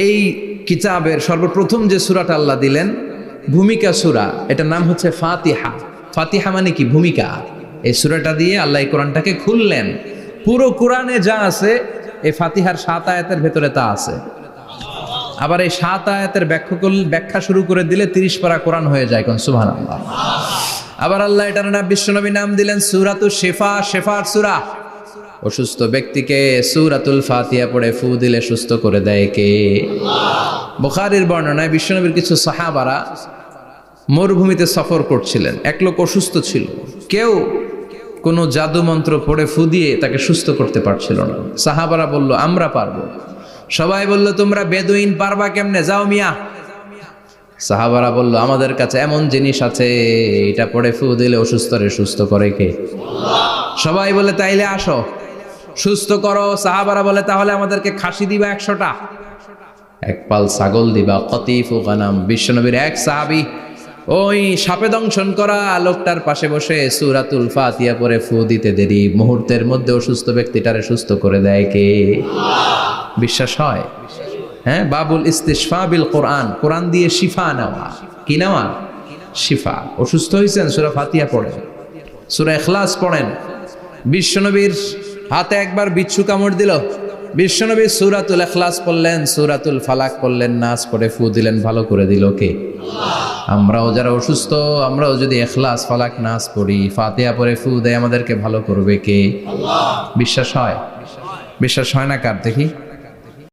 এই কিতাবের সর্বপ্রথম যে সূরাটা আল্লাহ দিলেন ভূমিকা সূরা, এটার নাম হচ্ছে ফাতিহা। ফাতিহা মানে কি? ভূমিকা। এই সূরাটা দিয়ে আল্লাহ এই কোরআনটাকে খুললেন। পুরো কোরআনে যা আছে এই ফাতিহার 7 আয়াতের ভেতরে তা আছে। আবার এই 7 আয়াতের ব্যাখ্যা শুরু করে দিলে 30 পারা কোরআন হয়ে যায়। কোন সুবহানাল্লাহ। আবার আল্লাহ এটার নাম বিশ্বনবী নাম দিলেন সূরাতুশ শিফা, শিফার সূরা। অসুস্থ ব্যক্তিকে সূরাতুল ফাতিহা পড়ে ফু দিলে সুস্থ করে দেয় কে? বুখারীর বর্ণনায় বিশ্বনবীর কিছু সাহাবারা মরুভূমিতে সফর করছিলেন। এক লোক অসুস্থ ছিল, কেউ কোনো জাদু মন্ত্র পড়ে ফু দিয়ে তাকে সুস্থ করতে পারছিল না। সাহাবারা বলল আমরা পারবো। সবাই বলল তোমরা বেদুইন, পারবা কেমনে? যাও মিয়া। সাহাবারা বলল আমাদের কাছে এমন জিনিস আছে, এটা পড়ে ফু দিলে অসুস্থরে সুস্থ করে কে? সবাই বলে তাইলে আসো সুস্থ করো। সাহাবারা বলে তাহলে আমাদেরকে খাসি দিবা 100টা, এক পাল ছাগল দিবা। কতিফু গানাম। বিশ্বনবীর এক সাহাবী ওই সাপে দংশন করা লোকটার পাশে বসে সূরাতুল ফাতিহা পড়ে ফু দিতে দেরি মুহূর্তের মধ্যে অসুস্থ ব্যক্তিটারে সুস্থ করে দেয় কে? বিশ্বাস হয়? হ্যাঁ, বাবুল ইস্তিশফা বিল কোরআন, কোরআন দিয়ে শিফা নেওয়া। কি নেওয়া? শিফা। অসুস্থ হয়েছেন, সূরা ফাতিহা পড়েন, সূরা ইখলাস পড়েন। বিশ্বনবীর হাতে একবার বিচ্ছু কামড় দিল, বিশ্বনবী সূরাতুল ইখলাস পড়লেন, সূরাতুল ফালাক পড়লেন, নাস পড়ে ফু দিলেন, ভালো করে দিল কে? আমরাও যারা অসুস্থ, আমরাও যদি ইখলাস ফালাক নাস পড়ি, ফাতিহা পড়ে ফু দেয়, আমাদেরকে ভালো করবে কে? বিশ্বাস হয়? বিশ্বাস হয় না কার? দেখি।